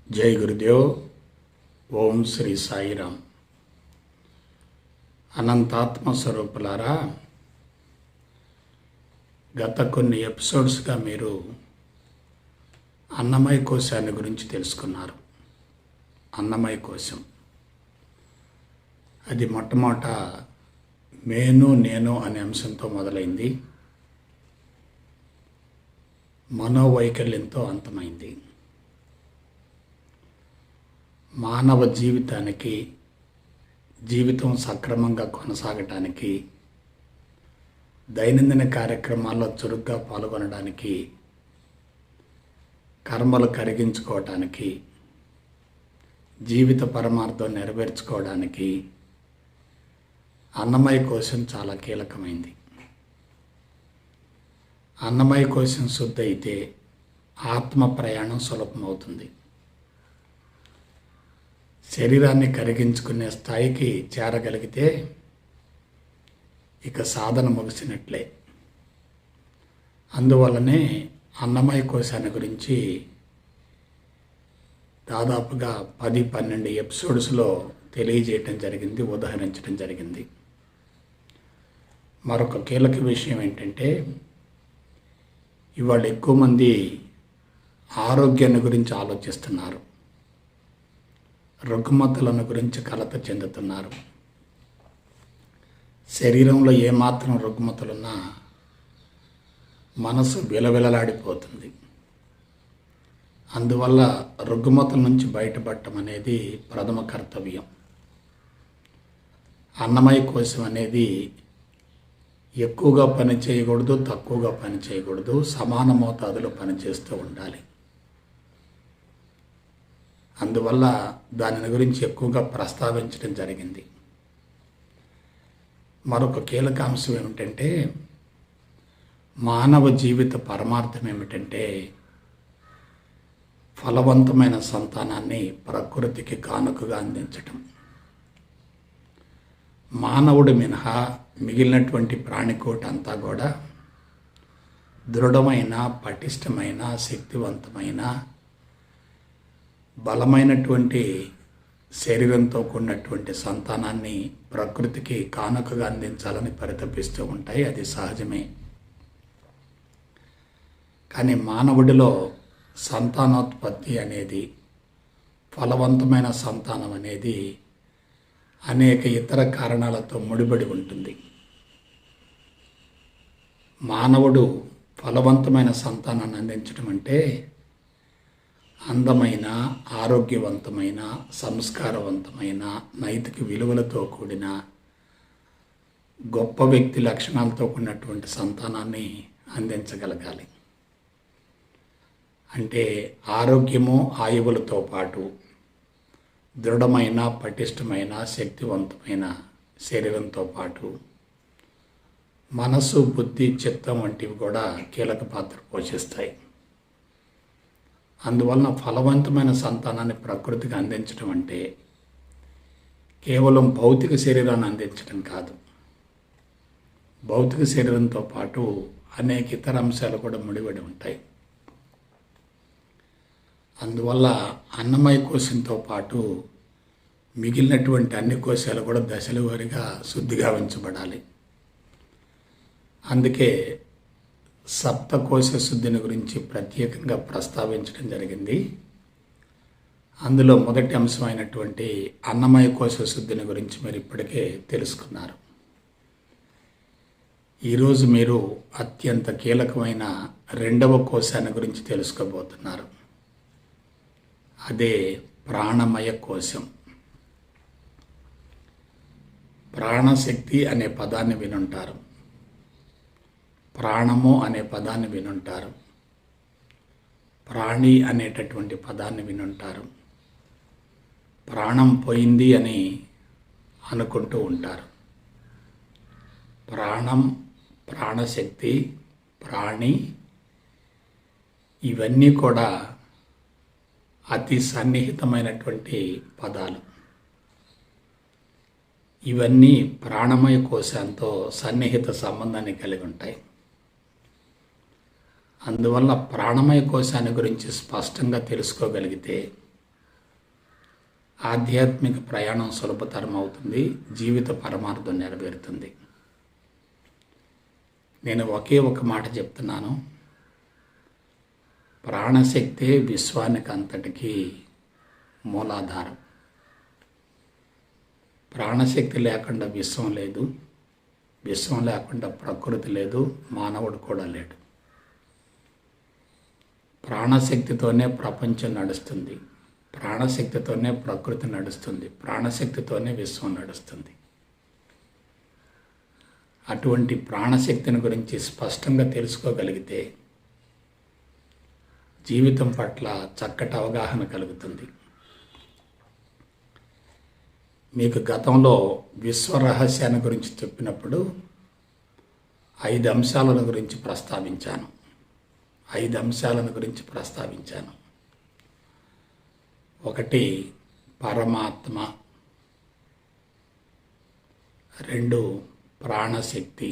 జై గురుదేవ్. ఓం శ్రీ సాయిరామ్. అనంతాత్మ స్వరూపులారా, గత కొన్ని ఎపిసోడ్స్గా మీరు అన్నమయ కోశాన్ని గురించి తెలుసుకున్నారు. అన్నమయ కోశం అది మొట్టమొదట నేను అనే అంశంతో మొదలైంది, మనోవైకల్యంతో అంతమైంది. మానవ జీవితానికి, జీవితం సక్రమంగా కొనసాగటానికి, దైనందిన కార్యక్రమాల్లో చురుగ్గా పాల్గొనడానికి, కర్మలు కరిగించుకోవటానికి, జీవిత పరమార్థం నెరవేర్చుకోవడానికి అన్నమయ కోశం చాలా కీలకమైంది. అన్నమయ కోశం శుద్ధి అయితే ఆత్మ ప్రయాణం సులభమవుతుంది. శరీరాన్ని కరిగించుకునే స్థాయికి చేరగలిగితే ఇక సాధన ముగిసినట్లే. అందువల్లనే అన్నమయ కోశాన్ని గురించి దాదాపుగా 10-12 ఎపిసోడ్స్లో తెలియజేయటం జరిగింది, ఉదాహరించడం జరిగింది. మరొక కీలక విషయం ఏంటంటే, ఇవాళ ఎక్కువ మంది ఆరోగ్యాన్ని గురించి ఆలోచిస్తున్నారు, రుగ్మతలను గురించి కలత చెందుతున్నారు. శరీరంలో ఏమాత్రం రుగ్మతలున్నా మనసు విలవిలలాడిపోతుంది. అందువల్ల రుగ్మతల నుంచి బయటపడటం అనేది ప్రథమ కర్తవ్యం. అన్నమయ కోశం అనేది ఎక్కువగా పని చేయకూడదు, తక్కువగా పని చేయకూడదు, సమాన మోతాదులో పనిచేస్తూ ఉండాలి. అందువల్ల దాని గురించి ఎక్కువగా ప్రస్తావించడం జరిగింది. మరొక కీలక అంశం ఏమిటంటే, మానవ జీవిత పరమార్థం ఏమిటంటే ఫలవంతమైన సంతానాన్ని ప్రకృతికి కానుకగా అందించటం. మానవుడు మినహా మిగిలినటువంటి ప్రాణికోటి అంతా కూడా దృఢమైన, పటిష్టమైన, శక్తివంతమైన, బలమైనటువంటి శరీరంతో కూడినటువంటి సంతానాన్ని ప్రకృతికి కానుకగా అందించాలని పరితపిస్తూ ఉంటాయి. అది సహజమే. కానీ మానవుడిలో సంతానోత్పత్తి అనేది, ఫలవంతమైన సంతానం అనేది అనేక ఇతర కారణాలతో ముడిపడి ఉంటుంది. మానవుడు ఫలవంతమైన సంతానాన్ని అందించడం అంటే అందమైన, ఆరోగ్యవంతమైన, సంస్కారవంతమైన, నైతిక విలువలతో కూడిన, గొప్ప వ్యక్తి లక్షణాలతో కూడినటువంటి సంతానాన్ని అందించగలగాలి. అంటే ఆరోగ్యము, ఆయువులతో పాటు దృఢమైన, పటిష్టమైన, శక్తివంతమైన శరీరంతో పాటు మనసు, బుద్ధి, చిత్తం వంటివి కూడా కీలక పాత్ర పోషిస్తాయి. అందువలన ఫలవంతమైన సంతానాన్ని ప్రకృతికి అందించడం అంటే కేవలం భౌతిక శరీరాన్ని అందించడం కాదు. భౌతిక శరీరంతో పాటు అనేక ఇతర అంశాలు కూడా ముడిపడి ఉంటాయి. అందువల్ల అన్నమయ కోశంతో పాటు మిగిలినటువంటి అన్ని కోశాలు కూడా దశల వారీగా శుద్ధిగా ఉంచబడాలి. అందుకే సప్తకోశ శుద్ధిని గురించి ప్రత్యేకంగా ప్రస్తావించడం జరిగింది. అందులో మొదటి అంశమైనటువంటి అన్నమయ కోశ శుద్ధిని గురించి మీరు ఇప్పటికే తెలుసుకున్నారు. ఈరోజు మీరు అత్యంత కీలకమైన రెండవ కోశాన్ని గురించి తెలుసుకోబోతున్నారు. అదే ప్రాణమయ కోశం. ప్రాణశక్తి అనే పదాన్ని వినుంటారు, ప్రాణము అనే పదాన్ని వినుంటారు, ప్రాణి అనేటటువంటి పదాన్ని వినుంటారు. ప్రాణం పోయింది అని అనుకుంటూ ఉంటారు. ప్రాణం, ప్రాణశక్తి, ప్రాణి ఇవన్నీ కూడా అతి సన్నిహితమైనటువంటి పదాలు. ఇవన్నీ ప్రాణమయ కోశంతో సన్నిహిత సంబంధాన్ని కలిగి ఉంటాయి. అందువల్ల ప్రాణమయ కోశాన్ని గురించి స్పష్టంగా తెలుసుకోగలిగితే ఆధ్యాత్మిక ప్రయాణం సులభతరం అవుతుంది, జీవిత పరమార్థం నెరవేరుతుంది. నేను ఒకే ఒక మాట చెప్తున్నాను, ప్రాణశక్తే విశ్వానికి అంతటికీ మూలాధారం. ప్రాణశక్తి లేకుండా విశ్వం లేదు, విశ్వం లేకుండా ప్రకృతి లేదు, మానవుడు కూడా లేడు. ప్రాణశక్తితోనే ప్రపంచం నడుస్తుంది, ప్రాణశక్తితోనే ప్రకృతి నడుస్తుంది, ప్రాణశక్తితోనే విశ్వం నడుస్తుంది. అటువంటి ప్రాణశక్తిని గురించి స్పష్టంగా తెలుసుకోగలిగితే జీవితం పట్ల చక్కటి అవగాహన కలుగుతుంది. మీకు గతంలో విశ్వ రహస్యాన్ని గురించి చెప్పినప్పుడు 5 అంశాలను గురించి ప్రస్తావించాను. 5 అంశాలను గురించి ప్రస్తావించాను. 1 పరమాత్మ, 2 ప్రాణశక్తి,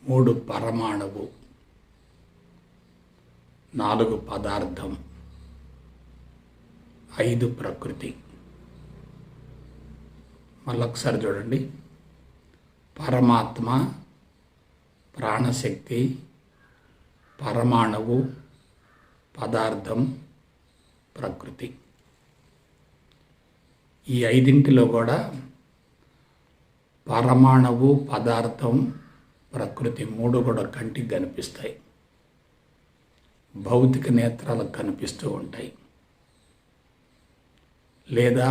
3 పరమాణువు, 4 పదార్థం, 5 ప్రకృతి. మళ్ళొకసారి చూడండి, పరమాత్మ, ప్రాణశక్తి, పరమాణువు, పదార్థం, ప్రకృతి. ఈ 5 కూడా పరమాణువు, పదార్థం, ప్రకృతి 3 కూడా కంటికి కనిపిస్తాయి, భౌతిక నేత్రాలకు కనిపిస్తూ ఉంటాయి, లేదా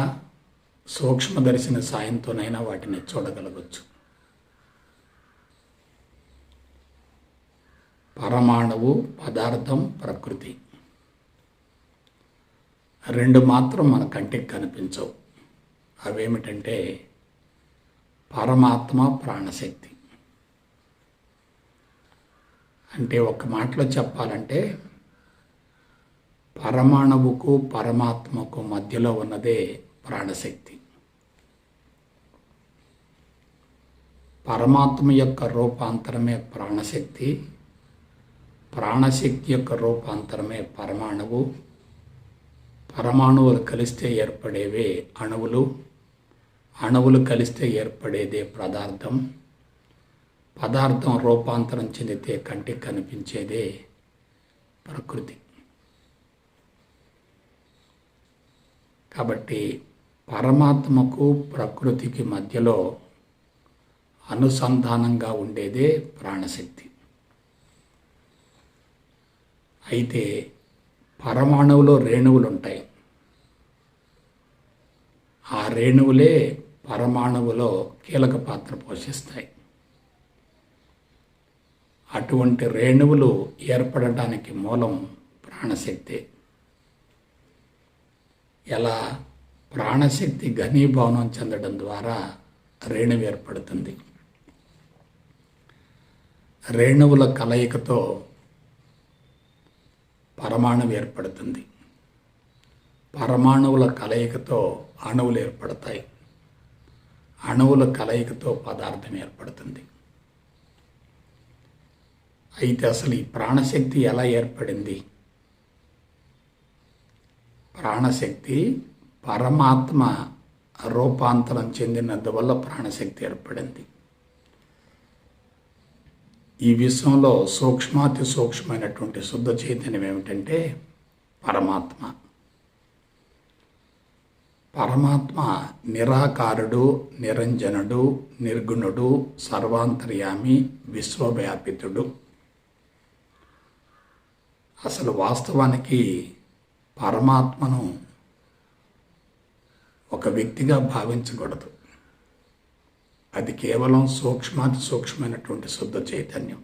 సూక్ష్మదర్శన సాయంతోనైనా వాటిని చూడగలగచ్చు. పరమాణువు, పదార్థం, ప్రకృతి 2 మాత్రం మన కంటికి కనిపించవు. అవేమిటంటే పరమాత్మ, ప్రాణశక్తి. అంటే ఒక మాటలో చెప్పాలంటే పరమాణువుకు పరమాత్మకు మధ్యలో ఉన్నదే ప్రాణశక్తి. పరమాత్మ యొక్క రూపాంతరమే ప్రాణశక్తి, ప్రాణశక్తి యొక్క రూపాంతరమే పరమాణువు, పరమాణువులు కలిస్తే ఏర్పడేవే అణువులు, అణువులు కలిస్తే ఏర్పడేదే పదార్థం, పదార్థం రూపాంతరం చెందితే కంటికి కనిపించేదే ప్రకృతి. కాబట్టి పరమాత్మకు ప్రకృతికి మధ్యలో అనుసంధానంగా ఉండేదే ప్రాణశక్తి. అయితే పరమాణువులో రేణువులు ఉంటాయి, ఆ రేణువులే పరమాణువులో కీలక పాత్ర పోషిస్తాయి. అటువంటి రేణువులు ఏర్పడటానికి మూలం ప్రాణశక్తే. ఎలా? ప్రాణశక్తి ఘనీభవనం చెందడం ద్వారా రేణువు ఏర్పడుతుంది. రేణువుల కలయికతో పరమాణువు ఏర్పడుతుంది, పరమాణువుల కలయికతో అణువులు ఏర్పడతాయి, అణువుల కలయికతో పదార్థం ఏర్పడుతుంది. అయితే అసలు ఈ ప్రాణశక్తి ఎలా ఏర్పడింది? ప్రాణశక్తి పరమాత్మ రూపాంతరం చెందినందువల్ల ప్రాణశక్తి ఏర్పడింది. ఈ విశ్వంలో సూక్ష్మాతి సూక్ష్మమైనటువంటి శుద్ధ చైతన్యం ఏమిటంటే పరమాత్మ. పరమాత్మ నిరాకారుడు, నిరంజనుడు, నిర్గుణుడు, సర్వాంతర్యామి, విశ్వవ్యాపితుడు. అసలు వాస్తవానికి పరమాత్మను ఒక వ్యక్తిగా భావించకూడదు. అది కేవలం సూక్ష్మాతి సూక్ష్మమైనటువంటి శుద్ధ చైతన్యం.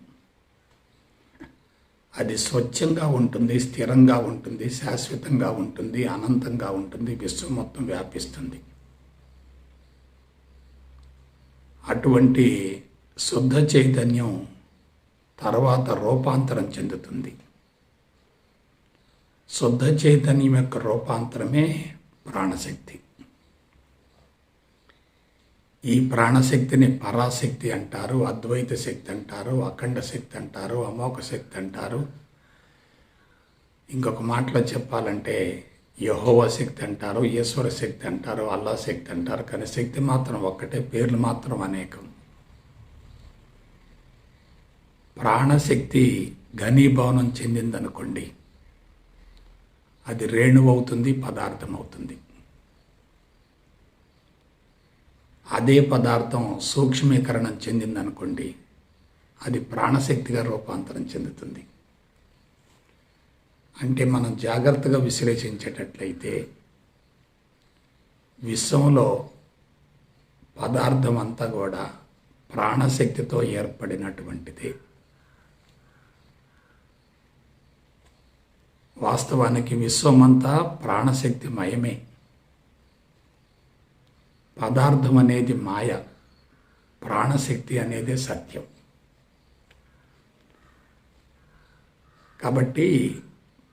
అది స్వచ్ఛంగా ఉంటుంది, స్థిరంగా ఉంటుంది, శాశ్వతంగా ఉంటుంది, అనంతంగా ఉంటుంది, విశ్వం మొత్తం వ్యాపిస్తుంది. అటువంటి శుద్ధ చైతన్యం తర్వాత రూపాంతరం చెందుతుంది. శుద్ధ చైతన్యం యొక్క రూపాంతరమే ప్రాణశక్తి. ఈ ప్రాణశక్తిని పరాశక్తి అంటారు, అద్వైత శక్తి అంటారు, అఖండ శక్తి అంటారు, అమోఘ శక్తి అంటారు. ఇంకొక మాటలో చెప్పాలంటే యెహోవా శక్తి అంటారు, ఈశ్వర శక్తి అంటారు, అల్లా శక్తి అంటారు. కానీ శక్తి మాత్రం ఒక్కటే, పేర్లు మాత్రం అనేకం. ప్రాణశక్తి ఘనీభవనం చెందిందనుకోండి, అది రేణువు అవుతుంది, పదార్థం అవుతుంది. అదే పదార్థం సూక్ష్మీకరణం చెందిందనుకోండి, అది ప్రాణశక్తిగా రూపాంతరం చెందుతుంది. అంటే మనం జాగ్రత్తగా విశ్లేషించేటట్లయితే విశ్వంలో పదార్థం అంతా కూడా ప్రాణశక్తితో ఏర్పడినటువంటిది. వాస్తవానికి విశ్వమంతా ప్రాణశక్తిమయమే. పదార్థం అనేది మాయ, ప్రాణశక్తి అనేది సత్యం. కాబట్టి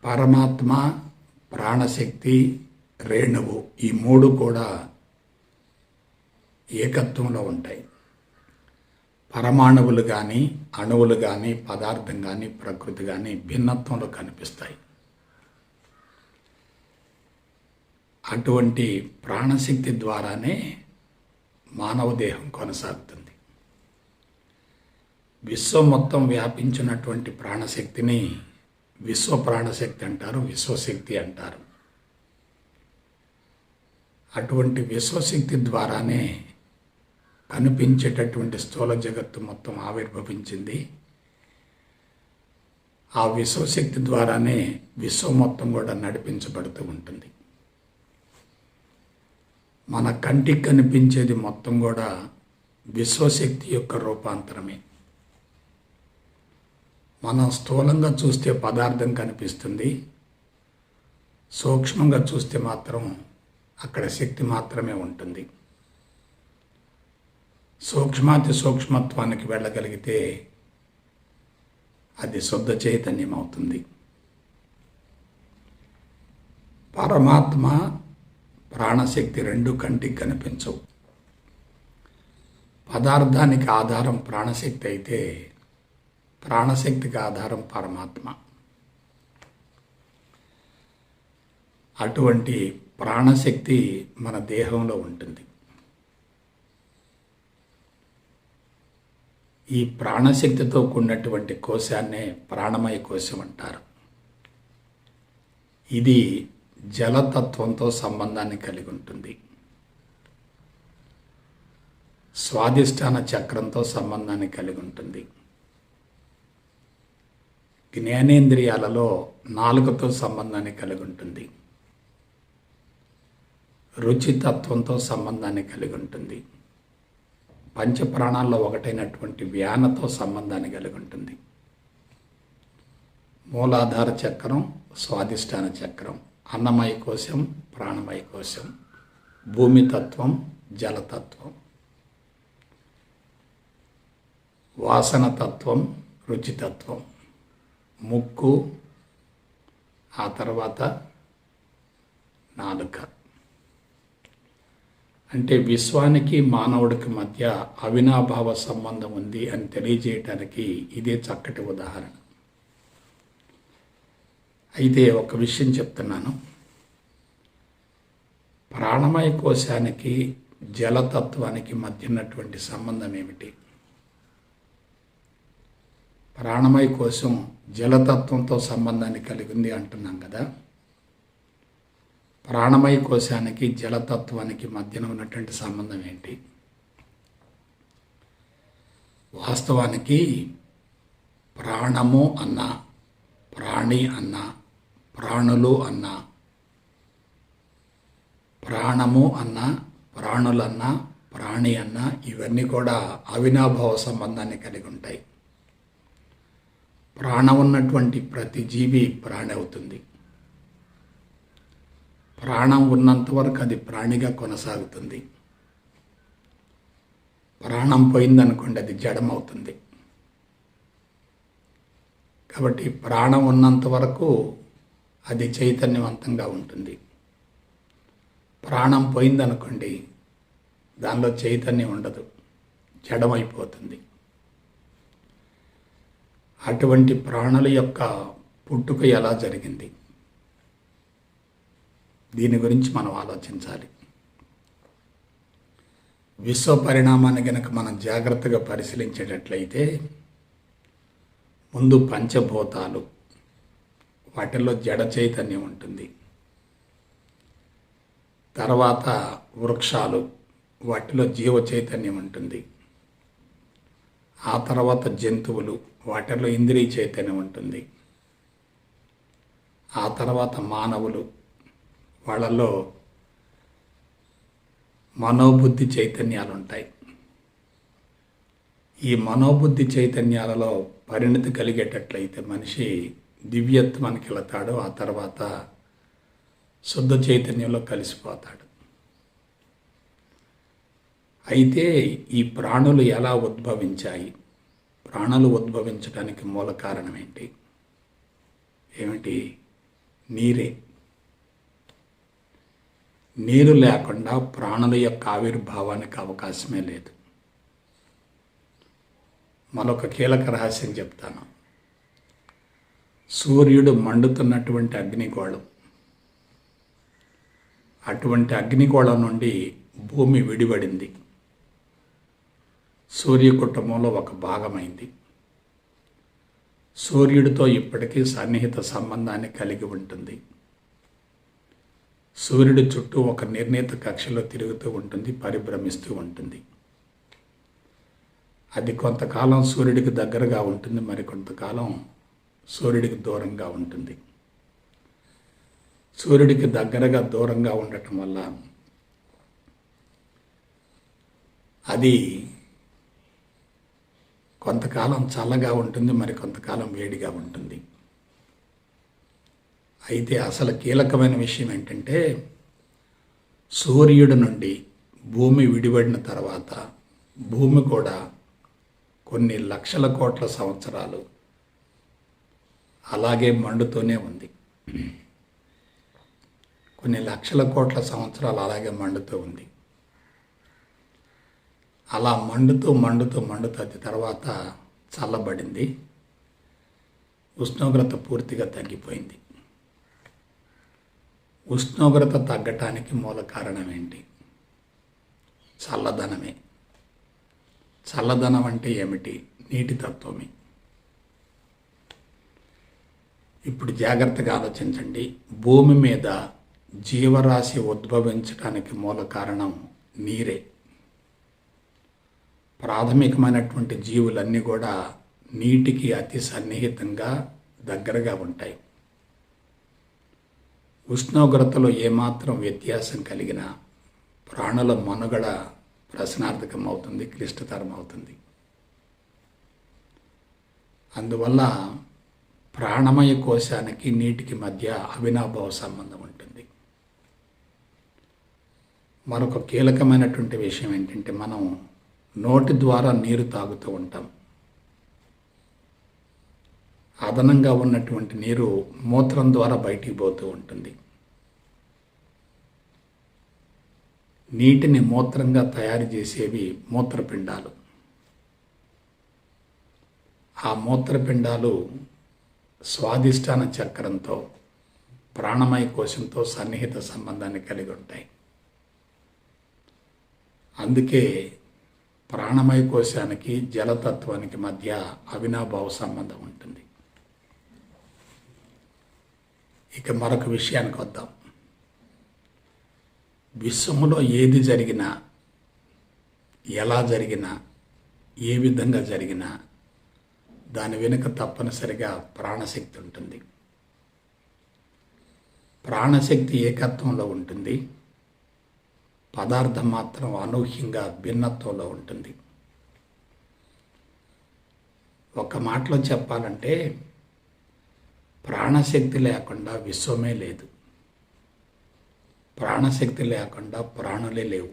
పరమాత్మ, ప్రాణశక్తి, రేణువు ఈ మూడు కూడా ఏకత్వంలో ఉంటాయి. పరమాణువులు కానీ, అణువులు కానీ, పదార్థం కానీ, ప్రకృతి కానీ భిన్నత్వంలో కనిపిస్తాయి. అటువంటి ప్రాణశక్తి ద్వారానే మానవ దేహం కొనసాగుతుంది. విశ్వం మొత్తం వ్యాపించినటువంటి ప్రాణశక్తిని విశ్వ ప్రాణశక్తి అంటారు, విశ్వశక్తి అంటారు. అటువంటి విశ్వశక్తి ద్వారానే కనిపించేటటువంటి స్థూల జగత్తు మొత్తం ఆవిర్భవించింది. ఆ విశ్వశక్తి ద్వారానే విశ్వం మొత్తం కూడా నడిపించబడుతూ ఉంటుంది. మన కంటికి కనిపించేది మొత్తం కూడా విశ్వశక్తి యొక్క రూపాంతరమే. మనం స్థూలంగా చూస్తే పదార్థం కనిపిస్తుంది, సూక్ష్మంగా చూస్తే మాత్రం అక్కడ శక్తి మాత్రమే ఉంటుంది. సూక్ష్మాతి సూక్ష్మత్వానికి వెళ్ళగలిగితే అది శుద్ధ చైతన్యం అవుతుంది. పరమాత్మ, ప్రాణశక్తి రెండు కంటికి కనిపించవు. పదార్థానికి ఆధారం ప్రాణశక్తి అయితే ప్రాణశక్తికి ఆధారం పరమాత్మ. అటువంటి ప్రాణశక్తి మన దేహంలో ఉంటుంది. ఈ ప్రాణశక్తితో కూడినటువంటి కోశాన్నే ప్రాణమయ కోశం అంటారు. ఇది జలతత్వంతో సంబంధాన్ని కలిగి ఉంటుంది. స్వాదిష్టాన చక్రంతో సంబంధాన్ని కలిగి ఉంటుంది. జ్ఞానేంద్రియాలలో నాలుకతో సంబంధాన్ని కలిగి ఉంటుంది. రుచితత్వంతో సంబంధాన్ని కలిగి ఉంటుంది. పంచప్రాణాల్లో ఒకటైనటువంటి వ్యానతో సంబంధాన్ని కలిగి ఉంటుంది. మూలాధార చక్రం, స్వాదిష్టాన చక్రం, అన్నమయ కోశం, ప్రాణమయ కోశం, భూమితత్వం, జలతత్వం, వాసనతత్వం, రుచితత్వం, ముక్కు, ఆ తర్వాత నాలుక. అంటే విశ్వానికి మానవుడికి మధ్య అవినాభావ సంబంధం ఉంది అని తెలియజేయటానికి ఇదే చక్కటి ఉదాహరణ. అయితే ఒక విషయం చెప్తున్నాను. ప్రాణమయ కోశానికి జలతత్వానికి మధ్య ఉన్నటువంటి సంబంధం ఏమిటి? ప్రాణమయ కోశం జలతత్వంతో సంబంధాన్ని కలిగి ఉంది అంటున్నాం కదా. ప్రాణమయ కోశానికి జలతత్వానికి మధ్యన ఉన్నటువంటి సంబంధం ఏంటి? వాస్తవానికి ప్రాణము అన్న, ప్రాణి అన్న, ప్రాణులు అన్న, ప్రాణము అన్న, ప్రాణులన్న, ప్రాణి అన్న ఇవన్నీ కూడా అవినాభావ సంబంధాన్ని కలిగి ఉంటాయి. ప్రాణం ఉన్నటువంటి ప్రతి జీవి ప్రాణి అవుతుంది. ప్రాణం ఉన్నంత వరకు అది ప్రాణిగా కొనసాగుతుంది. ప్రాణం పోయిందనుకోండి అది జడమవుతుంది. కాబట్టి ప్రాణం ఉన్నంత వరకు అది చైతన్యవంతంగా ఉంటుంది. ప్రాణం పోయిందనుకోండి దానిలో చైతన్యం ఉండదు, జడమైపోతుంది. అటువంటి ప్రాణుల యొక్క పుట్టుక ఎలా జరిగింది? దీని గురించి మనం ఆలోచించాలి. విశ్వ పరిణామాన్ని గనక మనం జాగ్రత్తగా పరిశీలించేటట్లయితే ముందు పంచభూతాలు, వాటిల్లో జడ చైతన్యం ఉంటుంది. తర్వాత వృక్షాలు, వాటిలో జీవ చైతన్యం ఉంటుంది. ఆ తర్వాత జంతువులు, వాటిల్లో ఇంద్రియ చైతన్యం ఉంటుంది. ఆ తర్వాత మానవులు, వాళ్ళల్లో మనోబుద్ధి చైతన్యాలు ఉంటాయి. ఈ మనోబుద్ధి చైతన్యాలలో పరిణతి కలిగేటట్లయితే మనిషి దివ్యత్వానికి వెళతాడు. ఆ తర్వాత శుద్ధ చైతన్యంలో కలిసిపోతాడు. అయితే ఈ ప్రాణులు ఎలా ఉద్భవించాయి? ప్రాణులు ఉద్భవించడానికి మూల కారణం ఏంటి? ఏమిటి? నీరే. నీరు లేకుండా ప్రాణుల యొక్క ఆవిర్భావానికి అవకాశమే లేదు. మరొక కీలక రహస్యం చెప్తాను. సూర్యుడు మండుతున్నటువంటి అగ్నిగోళం, అటువంటి అగ్నిగోళం నుండి భూమి విడిపడింది. సూర్య కుటుంబంలో ఒక భాగమైంది. సూర్యుడితో ఇప్పటికీ సన్నిహిత సంబంధాన్ని కలిగి ఉంటుంది. సూర్యుడి చుట్టూ ఒక నిర్ణీత కక్షలో తిరుగుతూ ఉంటుంది, పరిభ్రమిస్తూ ఉంటుంది. అది కొంతకాలం సూర్యుడికి దగ్గరగా ఉంటుంది, మరికొంతకాలం సూర్యుడికి దూరంగా ఉంటుంది. సూర్యుడికి దగ్గరగా దూరంగా ఉండటం వల్ల అది కొంతకాలం చల్లగా ఉంటుంది, మరి కొంతకాలం వేడిగా ఉంటుంది. అయితే అసలు కీలకమైన విషయం ఏంటంటే, సూర్యుడి నుండి భూమి విడిపడిన తర్వాత భూమి కూడా కొన్ని లక్షల కోట్ల సంవత్సరాలు అలాగే మండుతూనే ఉంది. కొన్ని లక్షల కోట్ల సంవత్సరాలు అలాగే మండుతూ ఉంది. అలా మండుతూ అది తర్వాత చల్లబడింది. ఉష్ణోగ్రత పూర్తిగా తగ్గిపోయింది. ఉష్ణోగ్రత తగ్గటానికి మూల కారణం ఏంటి? చల్లదనమే. చల్లదనం అంటే ఏమిటి? నీటి తత్వమే. ఇప్పుడు జాగ్రత్తగా ఆలోచించండి. భూమి మీద జీవరాశి ఉద్భవించడానికి మూల కారణం నీరే. ప్రాథమికమైనటువంటి జీవులన్నీ కూడా నీటికి అతి సన్నిహితంగా దగ్గరగా ఉంటాయి. ఉష్ణోగ్రతలో ఏమాత్రం వ్యత్యాసం కలిగినా ప్రాణుల మనుగడ ప్రశ్నార్థకం అవుతుంది, క్లిష్టతరం అవుతుంది. అందువల్ల ప్రాణమయ కోశానికి నీటికి మధ్య అవినాభావ సంబంధం ఉంటుంది. మరొక కీలకమైనటువంటి విషయం ఏంటంటే, మనం నోటి ద్వారా నీరు తాగుతూ ఉంటాం. అదనంగా ఉన్నటువంటి నీరు మూత్రం ద్వారా బయటికి పోతూ ఉంటుంది. నీటిని మూత్రంగా తయారు చేసేవి మూత్రపిండాలు. ఆ మూత్రపిండాలు స్వాదిష్టాన చక్రంతో, ప్రాణమయ కోశంతో సన్నిహిత సంబంధాన్ని కలిగి ఉంటాయి. అందుకే ప్రాణమయ కోశానికి జలతత్వానికి మధ్య అవినాభావ సంబంధం ఉంటుంది. ఇక మరొక విషయానికి వద్దాం. విశ్వములో ఏది జరిగినా, ఎలా జరిగినా, ఏ విధంగా జరిగినా దాని వెనుక తప్పనిసరిగా ప్రాణశక్తి ఉంటుంది. ప్రాణశక్తి ఏకత్వంలో ఉంటుంది. పదార్థం మాత్రం అనూహ్యంగా భిన్నత్వంలో ఉంటుంది. ఒక మాటలో చెప్పాలంటే, ప్రాణశక్తి లేకుండా విశ్వమే లేదు. ప్రాణశక్తి లేకుండా ప్రాణులే లేవు.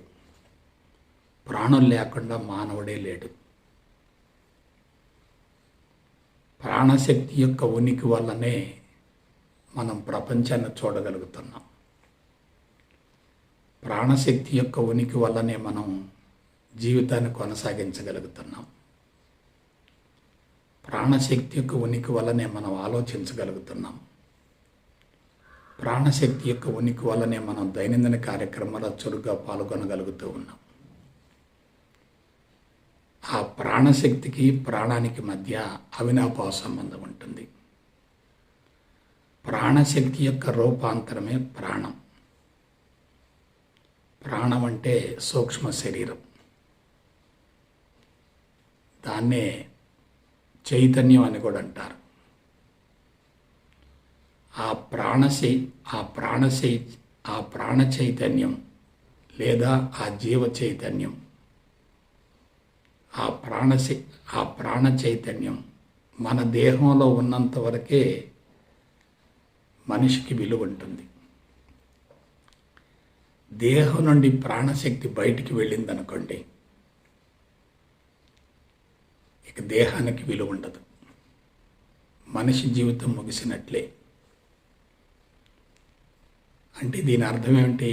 ప్రాణులు లేకుండా మానవుడే లేడు. ప్రాణశక్తి యొక్క ఉనికి వల్లనే మనం ప్రపంచాన్ని చూడగలుగుతున్నాం. ప్రాణశక్తి యొక్క ఉనికి వల్లనే మనం జీవితాన్ని కొనసాగించగలుగుతున్నాం. ప్రాణశక్తి యొక్క ఉనికి వల్లనే మనం ఆలోచించగలుగుతున్నాం. ప్రాణశక్తి యొక్క ఉనికి వల్లనే మనం దైనందిన కార్యక్రమాల్లో చురుగ్గా పాల్గొనగలుగుతూ ఉన్నాం. ఆ ప్రాణశక్తికి ప్రాణానికి మధ్య అవినాభావ సంబంధం ఉంటుంది. ప్రాణశక్తి యొక్క రూపాంతరమే ప్రాణం. ప్రాణం అంటే సూక్ష్మ శరీరం. దాన్నే చైతన్యం అని కూడా అంటారు. ఆ ప్రాణ చైతన్యం లేదా ఆ జీవ చైతన్యం, ఆ ప్రాణ చైతన్యం మన దేహంలో ఉన్నంత వరకే మనిషికి విలువ ఉంటుంది. దేహం నుండి ప్రాణశక్తి బయటికి వెళ్ళిందనుకోండి, ఇక దేహానికి విలువ ఉండదు. మనిషి జీవితం ముగిసినట్లే. అంటే దీని అర్థం ఏమిటి?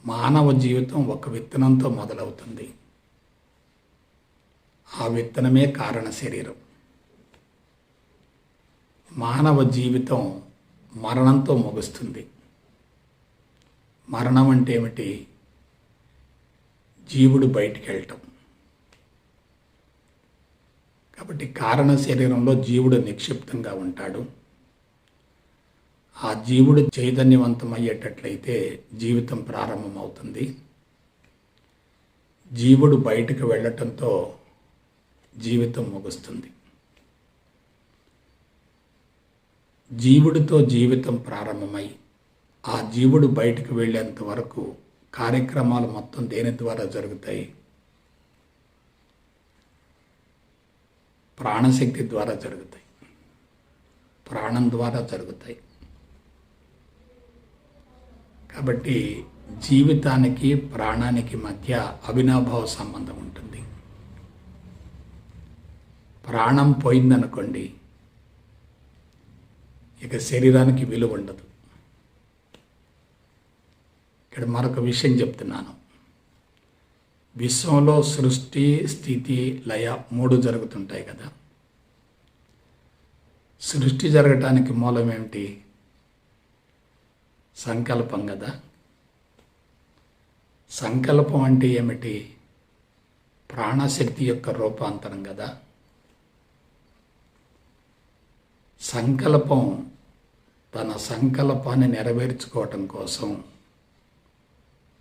మానవ జీవితం ఒక విత్తనంతో మొదలవుతుంది. ఆ విత్తనమే కారణ శరీరం. మానవ జీవితం మరణంతో ముగుస్తుంది. మరణం అంటే ఏమిటి? జీవుడు బయటికి వెళ్ళటం. కాబట్టి కారణ శరీరంలో జీవుడు నిక్షిప్తంగా ఉంటాడు. ఆ జీవుడు చైతన్యవంతమయ్యేటట్లయితే జీవితం ప్రారంభమవుతుంది. జీవుడు బయటకు వెళ్ళటంతో జీవితం ముగుస్తుంది. జీవుడితో జీవితం ప్రారంభమై ఆ జీవుడు బయటకు వెళ్ళేంత వరకు కార్యక్రమాలు మొత్తం దేని ద్వారా జరుగుతాయి? ప్రాణశక్తి ద్వారా జరుగుతాయి, ప్రాణం ద్వారా జరుగుతాయి. కాబట్టి జీవితానికి ప్రాణానికి మధ్య అవినాభావ సంబంధం ఉంటుంది. ప్రాణం పోయిందనుకోండి, ఇక శరీరానికి విలువ ఉండదు. ఇక్కడ మరొక విషయం చెప్తున్నాను. విశ్వంలో సృష్టి, స్థితి, లయ 3 జరుగుతుంటాయి కదా. సృష్టి జరగటానికి మూలం ఏమిటి? సంకల్పం కదా. సంకల్పం అంటే ఏమిటి? ప్రాణశక్తి యొక్క రూపాంతరం కదా. సంకల్పం తన సంకల్పాన్ని నెరవేర్చుకోవటం కోసం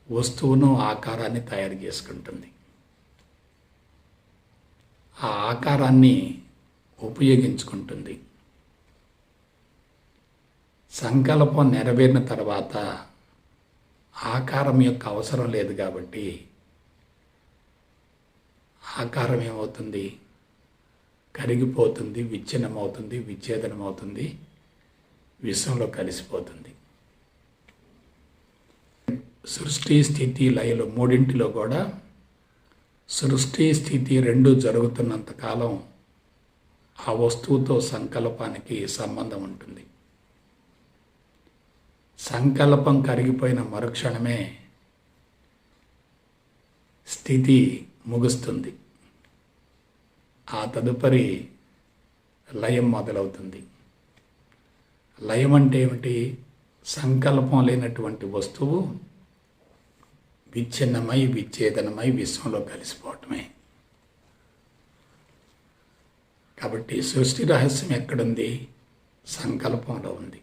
వస్తువును, ఆకారాన్ని తయారు చేసుకుంటుంది. ఆ ఆకారాన్ని ఉపయోగించుకుంటుంది. సంకల్పం నెరవేరిన తర్వాత ఆకారం యొక్క అవసరం లేదు కాబట్టి ఆకారం ఏమవుతుంది? కరిగిపోతుంది, విచ్ఛిన్నమవుతుంది, విచ్ఛేదనమవుతుంది, విశ్వంలో కలిసిపోతుంది. సృష్టి, స్థితి, లయలు 3 కూడా సృష్టి, స్థితి 2 జరుగుతున్నంతకాలం ఆ వస్తువుతో సంకల్పానికి సంబంధం ఉంటుంది. సంకల్పం కరిగిపోయిన మరుక్షణమే స్థితి ముగుస్తుంది. ఆ తదుపరి లయం మొదలవుతుంది. లయం అంటే ఏమిటి? సంకల్పం లేనటువంటి వస్తువు విచ్ఛిన్నమై, విచ్ఛేదనమై విశ్వంలో కలిసిపోవటమే. కాబట్టి సృష్టి రహస్యం ఎక్కడుంది? సంకల్పంలో ఉంది.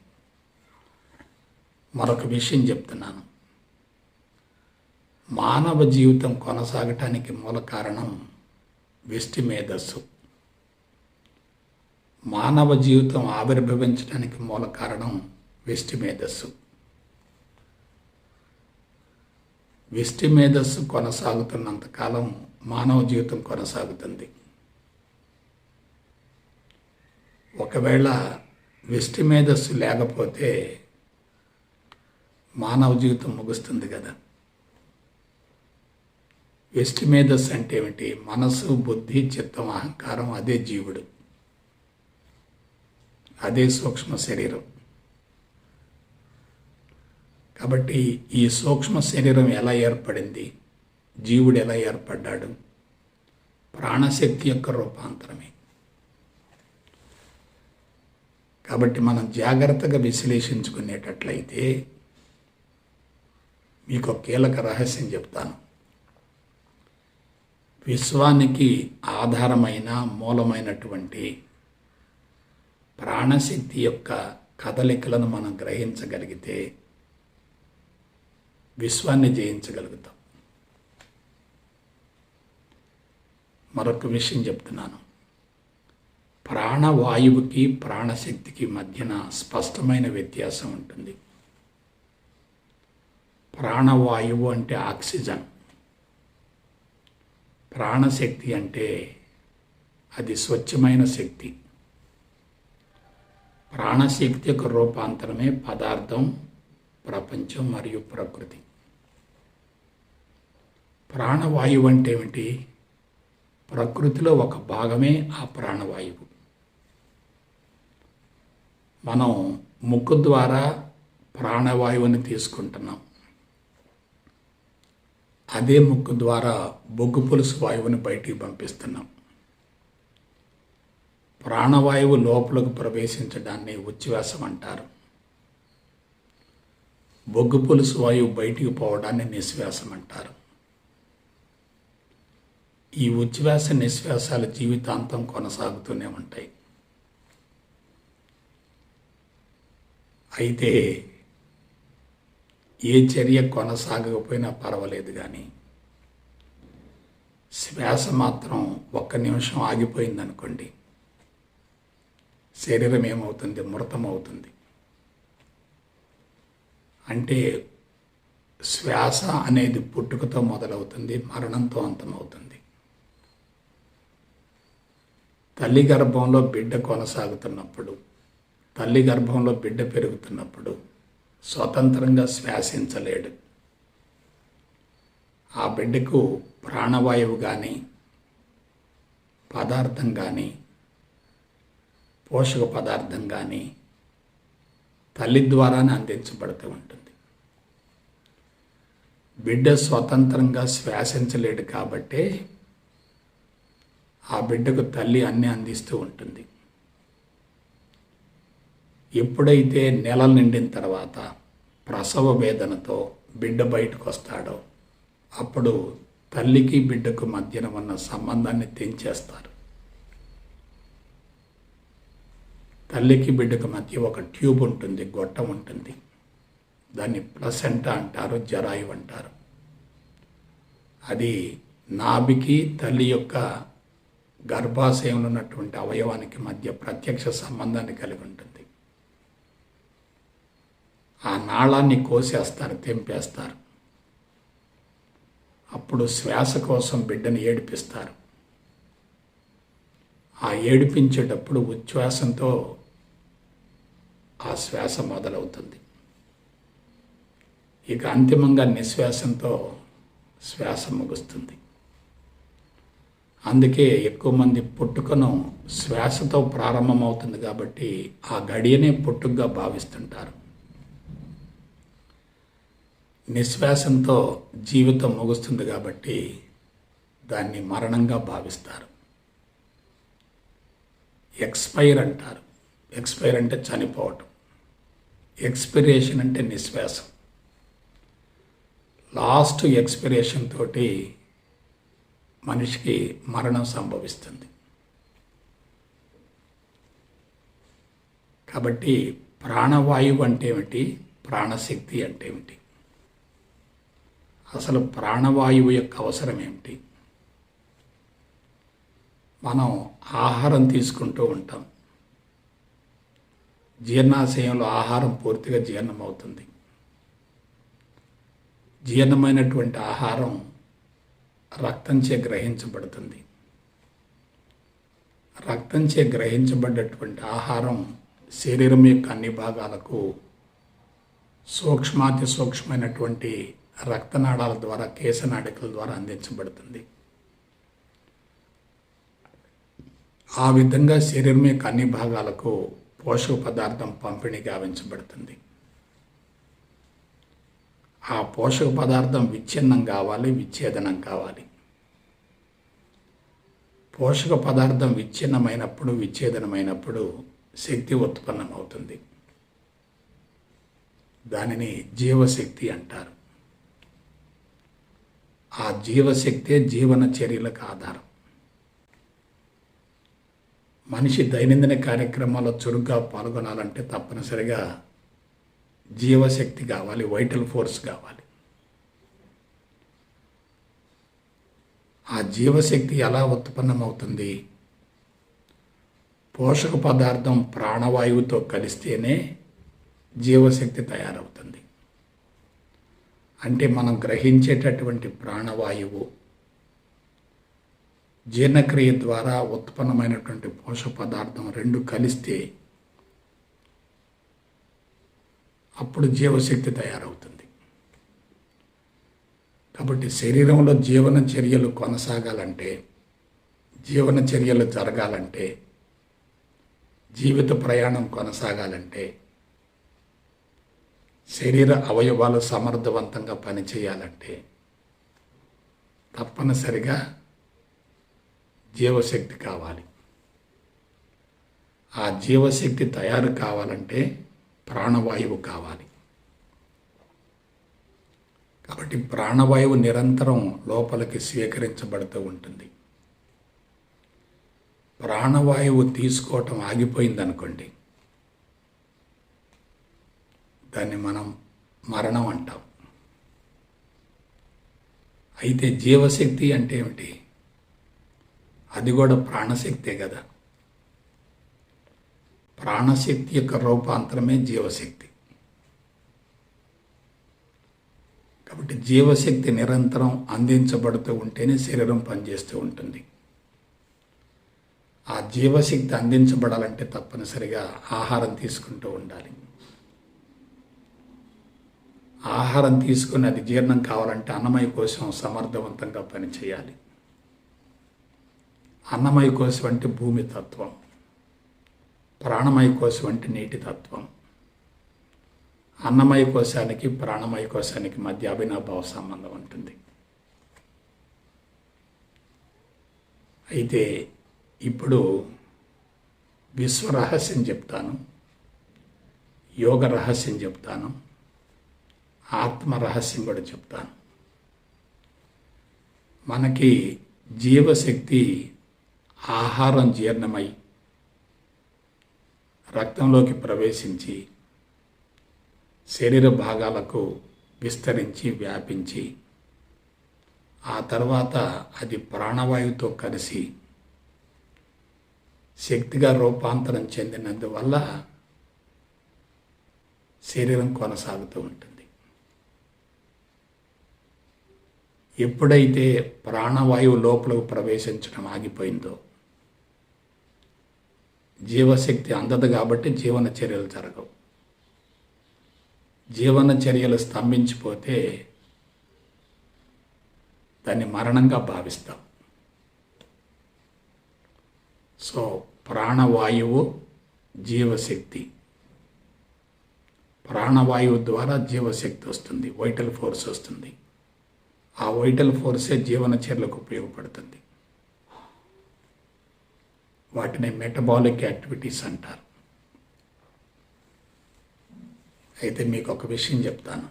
మరొక విషయం చెప్తున్నాను. మానవ జీవితం కొనసాగటానికి మూల కారణం వ్యష్టి మేధస్సు. మానవ జీవితం ఆవిర్భవించడానికి మూల కారణం వ్యష్టి మేధస్సు. వ్యష్టి మేధస్సు కొనసాగుతున్నంతకాలం మానవ జీవితం కొనసాగుతుంది. ఒకవేళ వ్యష్టి మేధస్సు లేకపోతే మానవ జీవితం ముగుస్తుంది కదా. వ్యష్టి మేధస్సు అంటే ఏమిటి? మనసు, బుద్ధి, చిత్తం, అహంకారం, అదే జీవుడు, అదే సూక్ష్మ శరీరం. కాబట్టి ఈ సూక్ష్మ శరీరం ఎలా ఏర్పడింది? జీవుడు ఎలా ఏర్పడ్డాడు? ప్రాణశక్తి యొక్క రూపాంతరమే. కాబట్టి మనం జాగ్రత్తగా విశ్లేషించుకునేటట్లయితే మీకు ఒక కీలక రహస్యం చెప్తాను. విశ్వానికి ఆధారమైన మూలమైనటువంటి ప్రాణశక్తి యొక్క కదలికలను మనం గ్రహించగలిగితే విశ్వాన్ని జయించగలుగుతాం. మరొక విషయం చెప్తున్నాను. ప్రాణవాయువుకి ప్రాణశక్తికి మధ్యన స్పష్టమైన వ్యత్యాసం ఉంటుంది. ప్రాణవాయువు అంటే ఆక్సిజన్, ప్రాణశక్తి అంటే అది స్వచ్ఛమైన శక్తి. ప్రాణశక్తి యొక్క రూపాంతరమే పదార్థం, ప్రపంచం మరియు ప్రకృతి. ప్రాణవాయువు అంటే ఏమిటి? ప్రకృతిలో ఒక భాగమే ఆ ప్రాణవాయువు. మనం ముక్కు ద్వారా ప్రాణవాయువుని తీసుకుంటున్నాం. అదే ముక్కు ద్వారా బొగ్గు పులుసు వాయువుని బయటికి పంపిస్తున్నాం. ప్రాణవాయువు లోపలకు ప్రవేశించడాన్ని ఉచ్ఛ్వాసం అంటారు. బొగ్గు పులుసు వాయువు బయటికి పోవడాన్ని నిశ్వాసం అంటారు. ఈ ఉచ్ఛ్వాస నిశ్వాసాలు జీవితాంతం కొనసాగుతూనే ఉంటాయి. అయితే ఏ చర్య కొనసాగకపోయినా పర్వాలేదు, కానీ శ్వాస మాత్రం 1 నిమిషం ఆగిపోయిందనుకోండి, శరీరం ఏమవుతుంది? మృతమవుతుంది. అంటే శ్వాస అనేది పుట్టుకతో మొదలవుతుంది, మరణంతో అంతమవుతుంది. తల్లి గర్భంలో బిడ్డ కొనసాగుతున్నప్పుడు, తల్లి గర్భంలో బిడ్డ పెరుగుతున్నప్పుడు స్వతంత్రంగా శ్వాసించలేడు. ఆ బిడ్డకు ప్రాణవాయువు కానీ, పదార్థం కానీ, పోషక పదార్థం కానీ తల్లి ద్వారానే అందించబడుతూ ఉంటుంది. బిడ్డ స్వతంత్రంగా శ్వాసించలేడు కాబట్టే ఆ బిడ్డకు తల్లి అన్నీ అందిస్తూ ఉంటుంది. ఎప్పుడైతే నెలలు నిండిన తర్వాత ప్రసవ వేదనతో బిడ్డ బయటకు వస్తాడో అప్పుడు తల్లికి బిడ్డకు మధ్యన ఉన్న సంబంధాన్ని తెంచేస్తారు. తల్లికి బిడ్డకు మధ్య ఒక ట్యూబ్ ఉంటుంది, గొట్టం ఉంటుంది. దాన్ని ప్లసెంటా అంటారు, జరాయు అంటారు. అది నాభికి తల్లి యొక్క గర్భాశయంలో ఉన్నటువంటి అవయవానికి మధ్య ప్రత్యక్ష సంబంధాన్ని కలిగి ఉంటుంది. ఆ నాళాన్ని కోసేస్తారు, తెంపేస్తారు. అప్పుడు శ్వాస కోసం బిడ్డను ఏడిపిస్తారు. ఆ ఏడిపించేటప్పుడు ఉచ్ఛ్వాసంతో ఆ శ్వాస మొదలవుతుంది. ఇక అంతిమంగా నిశ్వాసంతో శ్వాస ముగుస్తుంది. అందుకే ఎక్కువ మంది పుట్టుకను శ్వాసతో ప్రారంభమవుతుంది కాబట్టి ఆ గడియనే పుట్టుకగా భావిస్తుంటారు. నిశ్వాసంతో జీవితం ముగుస్తుంది కాబట్టి దాన్ని మరణంగా భావిస్తారు. ఎక్స్పైర్ అంటారు. ఎక్స్పైర్ అంటే చనిపోవటం. ఎక్స్పిరేషన్ అంటే నిశ్వాసం. లాస్ట్ ఎక్స్పిరేషన్ తోటి మనిషికి మరణం సంభవిస్తుంది. కాబట్టి ప్రాణవాయువు అంటే ఏమిటి? ప్రాణశక్తి అంటే ఏమిటి? అసలు ప్రాణవాయువు యొక్క అవసరం ఏమిటి? మనం ఆహారం తీసుకుంటూ ఉంటాం. జీర్ణాశయంలో ఆహారం పూర్తిగా జీర్ణమవుతుంది. జీర్ణమైనటువంటి ఆహారం రక్తంచే గ్రహించబడుతుంది. రక్తంచే గ్రహించబడ్డటువంటి ఆహారం శరీరం యొక్క అన్ని భాగాలకు సూక్ష్మాతి సూక్ష్మమైనటువంటి రక్తనాళాల ద్వారా, కేశనాళికల ద్వారా అందించబడుతుంది. ఆ విధంగా శరీరం యొక్క అన్ని భాగాలకు పోషక పదార్థం పంపిణీ గావించబడుతుంది. ఆ పోషక పదార్థం విచ్ఛిన్నం కావాలి, విచ్ఛేదనం కావాలి. పోషక పదార్థం విచ్ఛిన్నమైనప్పుడు, విచ్ఛేదనమైనప్పుడు శక్తి ఉత్పన్నమవుతుంది. దానిని జీవశక్తి అంటారు. ఆ జీవశక్తే జీవన చర్యలకు ఆధారం. మనిషి దైనందిన కార్యక్రమాల్లో చురుగ్గా పాల్గొనాలంటే తప్పనిసరిగా జీవశక్తి కావాలి, వైటల్ ఫోర్స్ కావాలి. ఆ జీవశక్తి ఎలా ఉత్పన్నమవుతుంది? పోషక పదార్థం ప్రాణవాయువుతో కలిస్తేనే జీవశక్తి తయారవుతుంది. అంటే మనం గ్రహించేటటువంటి ప్రాణవాయువు జీర్ణక్రియ ద్వారా ఉత్పన్నమైనటువంటి పోషక పదార్థం రెండు కలిస్తే అప్పుడు జీవశక్తి తయారవుతుంది. కాబట్టి శరీరంలో జీవన చర్యలు కొనసాగాలంటే, జీవన చర్యలు జరగాలంటే, జీవిత ప్రయాణం కొనసాగాలంటే, శరీర అవయవాలు సమర్థవంతంగా పనిచేయాలంటే తప్పనిసరిగా జీవశక్తి కావాలి. ఆ జీవశక్తి తయారు కావాలంటే ప్రాణవాయువు కావాలి. కాబట్టి ప్రాణవాయువు నిరంతరం లోపలికి స్వీకరించబడుతూ ఉంటుంది. ప్రాణవాయువు తీసుకోవటం ఆగిపోయిందనుకోండి, దాన్ని మనం మరణం అంటాం. అయితే జీవశక్తి అంటే ఏమిటి? అది కూడా ప్రాణశక్తే కదా. ప్రాణశక్తి యొక్క రూపాంతరమే జీవశక్తి. కాబట్టి జీవశక్తి నిరంతరం అందించబడుతూ ఉంటేనే శరీరం పనిచేస్తూ ఉంటుంది. ఆ జీవశక్తి అందించబడాలంటే తప్పనిసరిగా ఆహారం తీసుకుంటూ ఉండాలి. ఆహారం తీసుకుని అది జీర్ణం కావాలంటే అన్నమయ కోశం సమర్థవంతంగా పనిచేయాలి. అన్నమయ కోశం అంటే భూమి తత్వం, ప్రాణమయ కోశం అంటే నీటి తత్వం. అన్నమయ కోశానికి ప్రాణమయ కోశానికి మధ్య అవినాభావ సంబంధం ఉంటుంది. అయితే ఇప్పుడు విశ్వ రహస్యం చెప్తాను, యోగ రహస్యం చెప్తాను, ఆత్మ రహస్యం కూడా చెప్తాను. మనకి జీవశక్తి ఆహారం జీర్ణమై రక్తంలోకి ప్రవేశించి శరీర భాగాలకు విస్తరించి వ్యాపించి ఆ తర్వాత అది ప్రాణవాయువుతో కలిసి శక్తిగా రూపాంతరం చెందినందువల్ల శరీరం కొనసాగుతూ ఉంటుంది. ఎప్పుడైతే ప్రాణవాయువు లోపలకు ప్రవేశించడం ఆగిపోయిందో, జీవశక్తి అందదు కాబట్టి జీవన చర్యలు జరగవు. జీవన చర్యలు స్తంభించిపోతే దాన్ని మరణంగా భావిస్తాం. సో ప్రాణవాయువు జీవశక్తి, ప్రాణవాయువు ద్వారా జీవశక్తి వస్తుంది, వైటల్ ఫోర్స్ వస్తుంది. ఆ వైటల్ ఫోర్సే జీవన చర్యలకు ఉపయోగపడుతుంది. వాటిని మెటబాలిక్ యాక్టివిటీస్ అంటారు. అయితే మీకు ఒక విషయం చెప్తాను.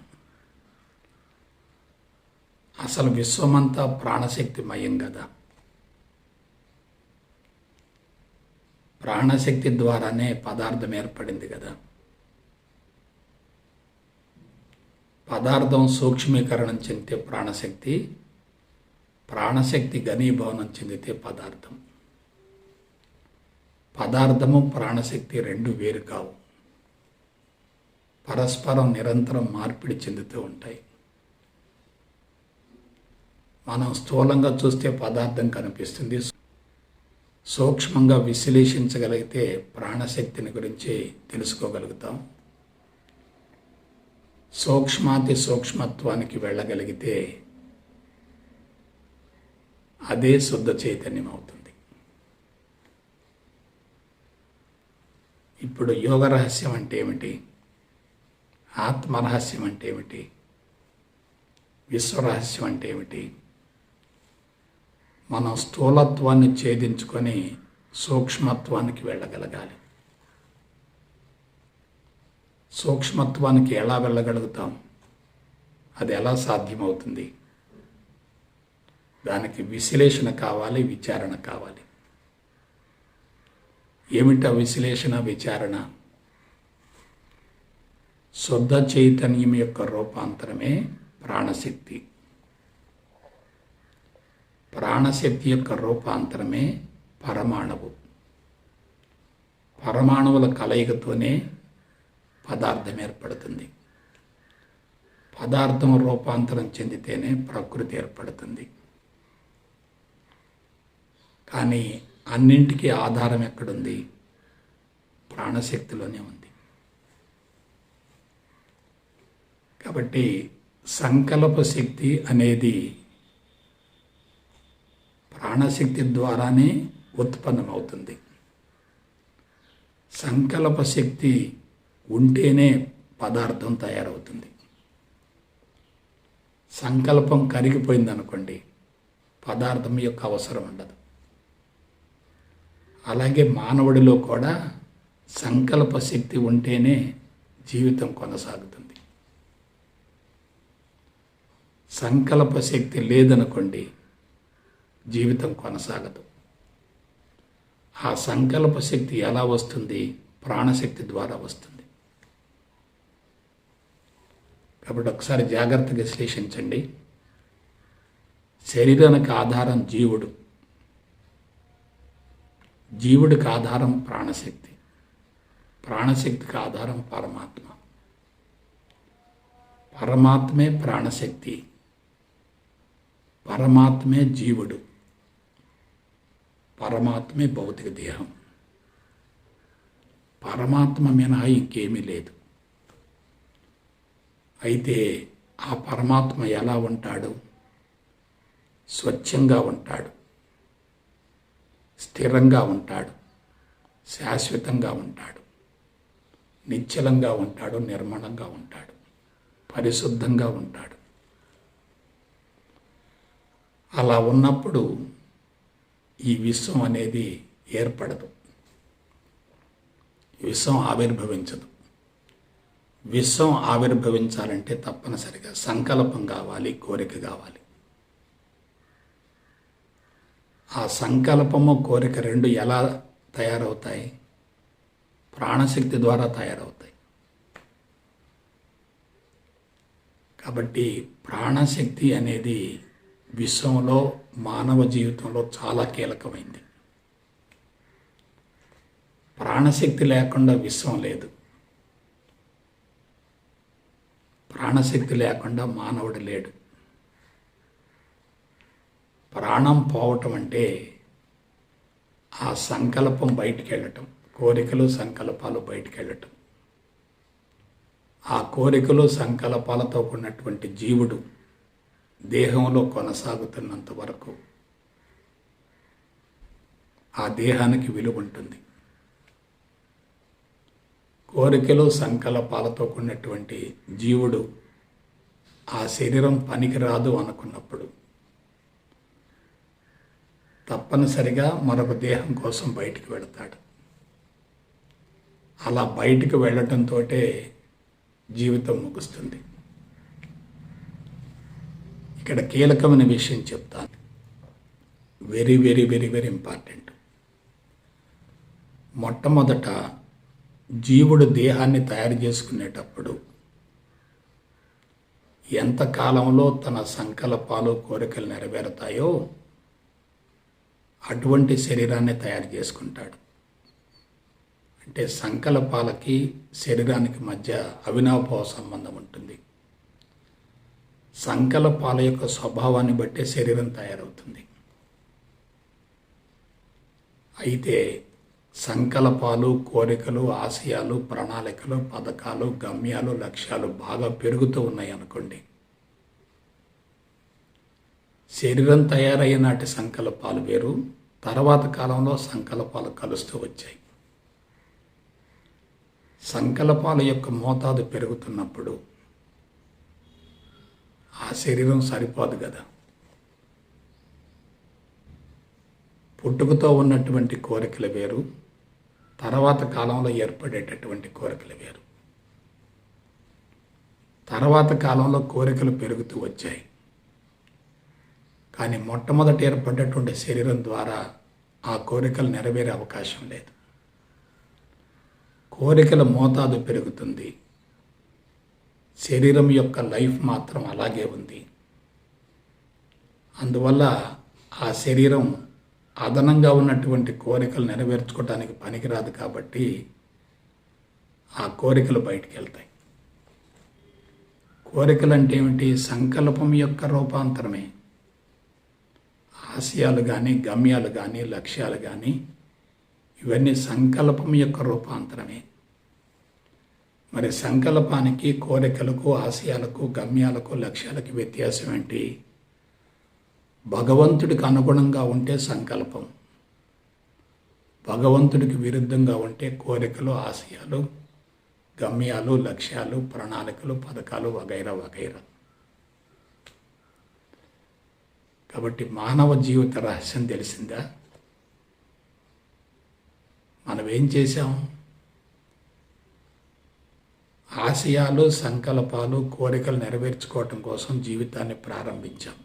అసలు విశ్వమంతా ప్రాణశక్తిమయం కదా. ప్రాణశక్తి ద్వారానే పదార్థం ఏర్పడింది కదా. పదార్థం సూక్ష్మీకరణం చెందితే ప్రాణశక్తి, ప్రాణశక్తి ఘనీభవనం చెందితే పదార్థం. పదార్థము ప్రాణశక్తి రెండు వేరు కావు, పరస్పరం నిరంతరం మార్పిడి చెందుతూ ఉంటాయి. మనం స్థూలంగా చూస్తే పదార్థం కనిపిస్తుంది, సూక్ష్మంగా విశ్లేషించగలిగితే ప్రాణశక్తిని గురించి తెలుసుకోగలుగుతాం. సూక్ష్మాతి సూక్ష్మత్వానికి వెళ్ళగలిగితే అదే శుద్ధ చైతన్యం అవుతుంది. ఇప్పుడు యోగ రహస్యం అంటే ఏమిటి? ఆత్మరహస్యం అంటే ఏమిటి? విశ్వరహస్యం అంటే ఏమిటి? మనం స్థూలత్వాన్ని ఛేదించుకొని సూక్ష్మత్వానికి వెళ్ళగలగాలి. సూక్ష్మత్వానికి ఎలా వెళ్ళగలుగుతాం? అది ఎలా సాధ్యమవుతుంది? దానికి విశ్లేషణ కావాలి, విచారణ కావాలి. ఏమిటా విశ్లేషణ, విచారణ? శుద్ధ చైతన్యం యొక్క రూపాంతరమే ప్రాణశక్తి. ప్రాణశక్తి యొక్క రూపాంతరమే పరమాణువు. పరమాణువుల కలయికతోనే పదార్థం ఏర్పడుతుంది. పదార్థం రూపాంతరం చెందితేనే ప్రకృతి ఏర్పడుతుంది. కానీ అన్నింటికీ ఆధారం ఎక్కడుంది? ప్రాణశక్తిలోనే ఉంది. కాబట్టి సంకల్ప శక్తి అనేది ప్రాణశక్తి ద్వారానే ఉత్పన్నమవుతుంది. సంకల్ప శక్తి ఉంటేనే పదార్థం తయారవుతుంది. సంకల్పం కరిగిపోయిందనుకోండి, పదార్థం యొక్క అవసరం ఉండదు. అలాగే మానవుడిలో కూడా సంకల్ప శక్తి ఉంటేనే జీవితం కొనసాగుతుంది. సంకల్ప శక్తి లేదనుకోండి, జీవితం కొనసాగదు. ఆ సంకల్ప శక్తి ఎలా వస్తుంది? ప్రాణశక్తి ద్వారా వస్తుంది. కాబట్టి ఒకసారి జాగ్రత్తగా విశ్లేషించండి. శరీరానికి ఆధారం జీవుడు. జీవుడికి ఆధారం ప్రాణశక్తి. ప్రాణశక్తికి ఆధారం పరమాత్మ. పరమాత్మే ప్రాణశక్తి. పరమాత్మే జీవుడు. పరమాత్మే భౌతిక దేహం. పరమాత్మ మినహా ఇంకేమీ లేదు. అయితే ఆ పరమాత్మ ఎలా ఉంటాడు? స్వచ్ఛంగా ఉంటాడు, స్థిరంగా ఉంటాడు, శాశ్వతంగా ఉంటాడు, నిశ్చలంగా ఉంటాడు, నిర్మలంగా ఉంటాడు, పరిశుద్ధంగా ఉంటాడు. అలా ఉన్నప్పుడు ఈ విశ్వం అనేది ఏర్పడదు, విశ్వం ఆవిర్భవించదు. విశ్వం ఆవిర్భవించాలంటే తప్పనిసరిగా సంకల్పం కావాలి, కోరిక కావాలి. ఆ సంకల్పము, కోరిక రెండు ఎలా తయారవుతాయి? ప్రాణశక్తి ద్వారా తయారవుతాయి. కాబట్టి ప్రాణశక్తి అనేది విశ్వంలో, మానవ జీవితంలో చాలా కీలకమైంది. ప్రాణశక్తి లేకుండా విశ్వం లేదు. ప్రాణశక్తి లేకుండా మానవుడు లేడు. ప్రాణం పోవటం అంటే ఆ సంకల్పం బయటికి వెళ్ళటం, కోరికలు సంకల్పాలు బయటికి వెళ్ళటం. ఆ కోరికలు సంకల్పాలతో ఉన్నటువంటి జీవుడు దేహంలో కొనసాగుతున్నంత వరకు ఆ దేహానికి విలువ ఉంటుంది. కోరికలు సంకల్పాలతో ఉన్నటువంటి జీవుడు ఆ శరీరం పనికిరాదు అనుకున్నప్పుడు తప్పనిసరిగా మరొక దేహం కోసం బయటికి వెళతాడు. అలా బయటికి వెళ్ళటంతో జీవితం ముగుస్తుంది. ఇక్కడ కీలకమైన విషయం చెప్తాను. Very very very very important. మొట్టమొదట జీవుడు దేహాన్ని తయారు చేసుకునేటప్పుడు ఎంత కాలంలో తన సంకల్పాలు, కోరికలు నెరవేరుతాయో అటువంటి శరీరాన్ని తయారు చేసుకుంటాడు. అంటే సంకల్పాలకి శరీరానికి మధ్య అవినాభావ సంబంధం ఉంటుంది. సంకల్పాల యొక్క స్వభావాన్ని బట్టే శరీరం తయారవుతుంది. అయితే సంకల్పాలు, కోరికలు, ఆశయాలు, ప్రణాళికలు, పథకాలు, గమ్యాలు, లక్ష్యాలు బాగా పెరుగుతూ ఉన్నాయి అనుకోండి, శరీరం తయారయ్యే నాటి సంకల్పాలు వేరు, తర్వాత కాలంలో సంకల్పాలు కలుస్తూ వచ్చాయి. సంకల్పాల యొక్క మోతాదు పెరుగుతున్నప్పుడు ఆ శరీరం సరిపోదు కదా. పుట్టుకతో ఉన్నటువంటి కోరికలు వేరు, తర్వాత కాలంలో ఏర్పడేటటువంటి కోరికలు వేరు. తర్వాత కాలంలో కోరికలు పెరుగుతూ వచ్చాయి. కానీ మొట్టమొదట ఏర్పడ్డటువంటి శరీరం ద్వారా ఆ కోరికలు నెరవేరే అవకాశం లేదు. కోరికల మోతాదు పెరుగుతుంది, శరీరం యొక్క లైఫ్ మాత్రం అలాగే ఉంది. అందువల్ల ఆ శరీరం అదనంగా ఉన్నటువంటి కోరికలు నెరవేర్చుకోవడానికి పనికిరాదు. కాబట్టి ఆ కోరికలు బయటికి వెళ్తాయి. కోరికలు అంటే ఏమిటి? సంకల్పం యొక్క రూపాంతరమే. ఆశయాలు కానీ, గమ్యాలు కానీ, లక్ష్యాలు కానీ, ఇవన్నీ సంకల్పం యొక్క రూపాంతరమే. మరి సంకల్పానికి, కోరికలకు, ఆశయాలకు, గమ్యాలకు, లక్ష్యాలకు వ్యత్యాసం ఏంటి? భగవంతుడికి అనుగుణంగా ఉంటే సంకల్పం, భగవంతుడికి విరుద్ధంగా ఉంటే కోరికలు, ఆశయాలు, గమ్యాలు, లక్ష్యాలు, ప్రణాళికలు, పథకాలు వగైరా వగైరా. కాబట్టి మానవ జీవిత రహస్యం తెలిసిందా? మనం ఏం చేశాం? ఆశయాలు, సంకల్పాలు, కోరికలు నెరవేర్చుకోవటం కోసం జీవితాన్ని ప్రారంభించాం.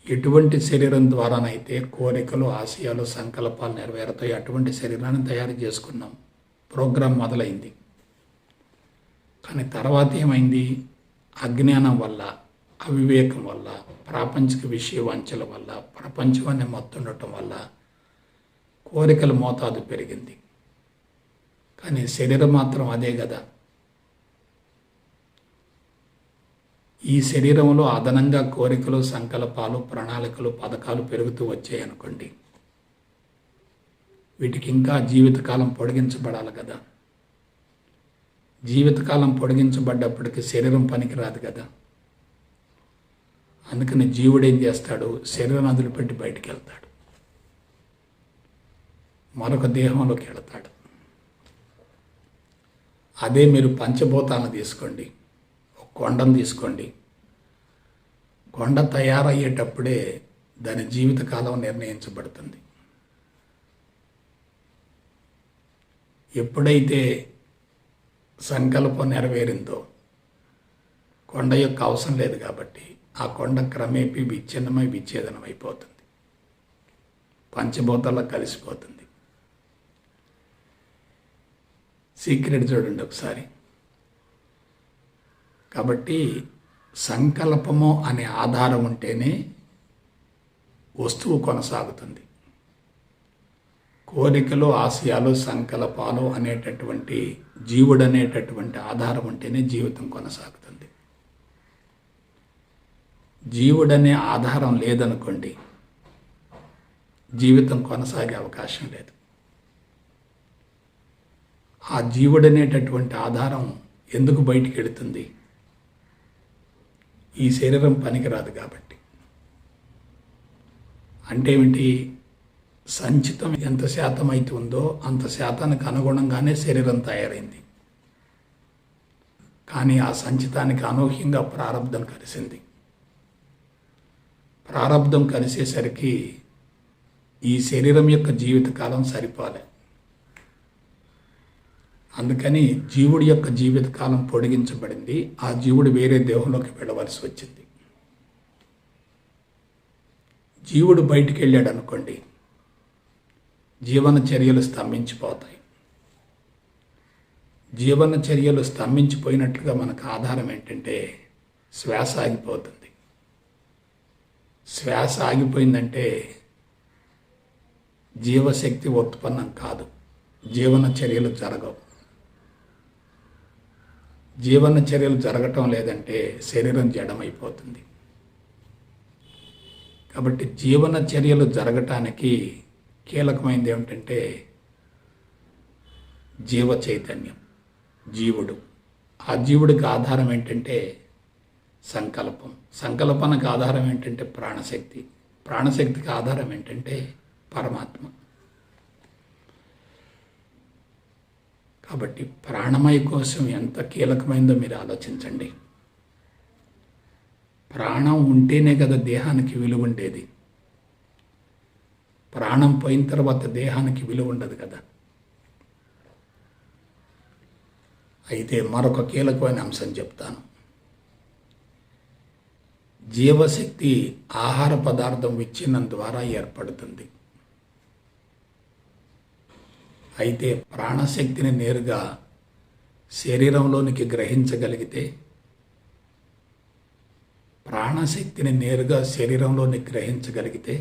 ఎటువంటి శరీరం ద్వారానైతే కోరికలు, ఆశయాలు, సంకల్పాలు నెరవేరుతాయి అటువంటి శరీరాన్ని తయారు చేసుకున్నాం. ప్రోగ్రాం మొదలైంది. కానీ తర్వాత ఏమైంది? అజ్ఞానం వల్ల, అవివేకం వల్ల, ప్రాపంచిక విషయ వంచల వల్ల, ప్రపంచాన్ని మొత్తుండటం వల్ల కోరికల మోతాదు పెరిగింది. కానీ శరీరం మాత్రం అదే కదా. ఈ శరీరంలో అదనంగా కోరికలు, సంకల్పాలు, ప్రణాళికలు, పథకాలు పెరుగుతూ వచ్చాయి అనుకోండి. వీటికి ఇంకా జీవితకాలం పొడిగించబడాలి కదా. జీవితకాలం పొడిగించబడ్డప్పటికి శరీరం పనికిరాదు కదా. అందుకని జీవుడు ఏం చేస్తాడు? శరీరం వదిలిపెట్టి బయటికి వెళ్తాడు, మరొక దేహంలోకి వెళతాడు. అదే మీరు పంచభూతాలను తీసుకోండి, ఒక కొండను తీసుకోండి. కొండ తయారయ్యేటప్పుడే దాని జీవితకాలం నిర్ణయించబడుతుంది. ఎప్పుడైతే సంకల్పం నెరవేరిందో కొండ యొక్క అవసరం లేదు కాబట్టి ఆ కొండ క్రమేపీ విచ్ఛిన్నమై విచ్ఛేదనం అయిపోతుంది, పంచభూతాల్లో కలిసిపోతుంది. సీక్రెట్ చూడండి ఒకసారి. కాబట్టి సంకల్పము అనే ఆధారం ఉంటేనే వస్తువు కొనసాగుతుంది. కోరికలు, ఆశయాలు, సంకల్పాలు అనేటటువంటి జీవుడు అనేటటువంటి ఆధారం ఉంటేనే జీవితం కొనసాగుతుంది. జీవుడనే ఆధారం లేదనుకోండి, జీవితం కొనసాగే అవకాశం లేదు. ఆ జీవుడనేటటువంటి ఆధారం ఎందుకు బయటికి వెళుతుంది? ఈ శరీరం పనికిరాదు కాబట్టి. అంటే ఏమిటి? సంచితం ఎంత శాతం అయితే ఉందో అంత శాతానికి అనుగుణంగానే శరీరం తయారైంది. కానీ ఆ సంచితానికి అనూహ్యంగా ప్రారంధం కలిసింది. ప్రారంధం కలిసేసరికి ఈ శరీరం యొక్క జీవితకాలం సరిపోలే. అందుకని జీవుడి యొక్క జీవితకాలం పొడిగించబడింది. ఆ జీవుడు వేరే దేహంలోకి వెళ్ళవలసి వచ్చింది. జీవుడు బయటికి వెళ్ళాడు అనుకోండి, జీవన చర్యలు స్తంభించిపోతాయి. జీవన చర్యలు స్తంభించిపోయినట్లుగా మనకు ఆధారం ఏంటంటే శ్వాస ఆగిపోతుంది. శ్వాస ఆగిపోయిందంటే జీవశక్తి ఉత్పన్నం కాదు, జీవన చర్యలు జరగవు. జీవన చర్యలు జరగటం లేదంటే శరీరం జడమైపోతుంది. కాబట్టి జీవన చర్యలు జరగటానికి కీలకమైనది ఏమిటంటే జీవ చైతన్యం, జీవుడు. ఆ జీవుడికి ఆధారం ఏంటంటే సంకల్పం. సంకల్పానికి ఆధారం ఏంటంటే ప్రాణశక్తి. ప్రాణశక్తికి ఆధారం ఏంటంటే పరమాత్మ. కాబట్టి ప్రాణమయ కోసం ఎంత కీలకమైందో మీరు ఆలోచించండి. ప్రాణం ఉంటేనే కదా దేహానికి విలువ ఉండేది. ప్రాణం పోయిన తర్వాత దేహానికి విలువ ఉండదు కదా. అయితే మరొక కీలకమైన అంశం చెప్తాను. జీవశక్తి ఆహార పదార్థం విచ్ఛిన్నం ద్వారా ఏర్పడుతుంది. అయితే ప్రాణశక్తిని నేరుగా శరీరంలోనికి గ్రహించగలిగితే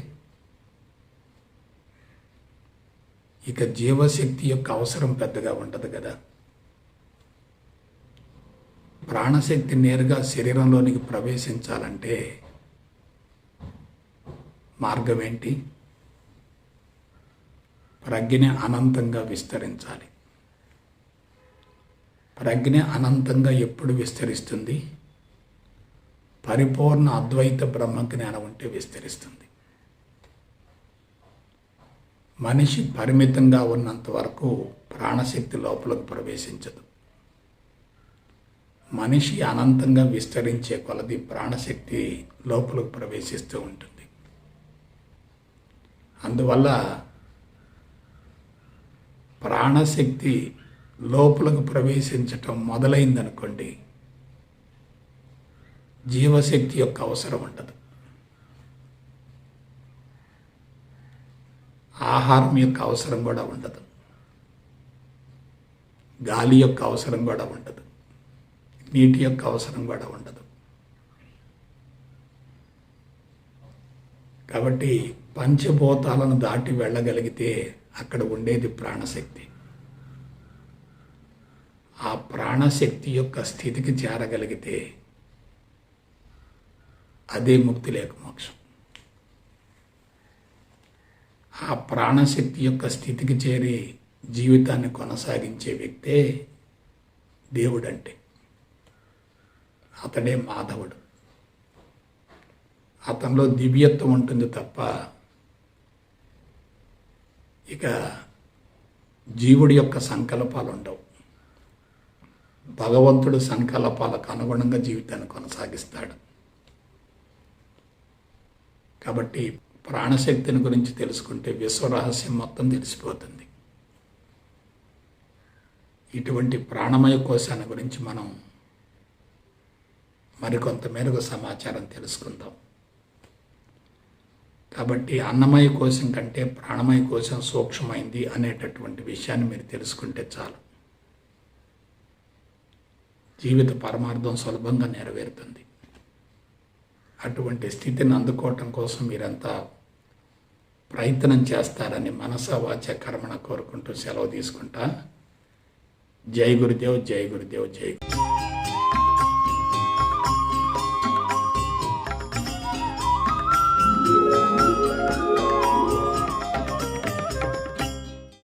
ఇక జీవశక్తి యొక్క అవసరం పెద్దగా ఉండదు కదా. ప్రాణశక్తి నేరుగా శరీరంలోనికి ప్రవేశించాలంటే మార్గం ఏంటి? ప్రజ్ఞ అనంతంగా విస్తరించాలి. ప్రజ్ఞ అనంతంగా ఎప్పుడు విస్తరిస్తుంది? పరిపూర్ణ అద్వైత బ్రహ్మజ్ఞానం ఉంటే విస్తరిస్తుంది. మనిషి పరిమితంగా ఉన్నంత వరకు ప్రాణశక్తి లోపలకు ప్రవేశించదు. మనిషి అనంతంగా విస్తరించే కొలది ప్రాణశక్తి లోపలకు ప్రవేశిస్తూ ఉంటుంది. అందువల్ల ప్రాణశక్తి లోపలకు ప్రవేశించటం మొదలైందనుకోండి, జీవశక్తి యొక్క అవసరం ఉండదు. ఆహారం యొక్క అవసరం కూడా ఉండదు. గాలి యొక్క అవసరం కూడా ఉండదు. నీటి యొక్క అవసరం కూడా ఉండదు. కాబట్టి పంచభూతాలను దాటి వెళ్ళగలిగితే అక్కడ ఉండేది ప్రాణశక్తి. ఆ ప్రాణశక్తి యొక్క స్థితికి చేరగలిగితే అదే ముక్తి లేక మోక్షం. ఆ ప్రాణశక్తి యొక్క స్థితికి చేరి జీవితాన్ని కొనసాగించే వ్యక్తే దేవుడంటే. అతడే మాధవుడు. అతనిలో దివ్యత్వం ఉంటుంది తప్ప ఇక జీవుడి యొక్క సంకల్పాలు ఉండవు. భగవంతుడు సంకల్పాలకు అనుగుణంగా జీవితాన్ని కొనసాగిస్తాడు. కాబట్టి ప్రాణశక్తిని గురించి తెలుసుకుంటే విశ్వరహస్యం మొత్తం తెలిసిపోతుంది. ఇటువంటి ప్రాణమయ కోశాన్ని గురించి మనం మరికొంత మేరకు సమాచారం తెలుసుకుందాం. కాబట్టి అన్నమయ కోశం కంటే ప్రాణమయ కోశం సూక్ష్మమైంది అనేటటువంటి విషయాన్ని మీరు తెలుసుకుంటే చాలు. జీవిత పరమార్థం సులభంగా నెరవేరుతుంది. అటువంటి స్థితిని అందుకోవటం కోసం మీరంతా ప్రయత్నం చేస్తారని మనస వాచ కర్మణ కోరుకుంటూ సెలవు తీసుకుంటా. జై గురుదేవ్, జై గురుదేవ్, జై గురు.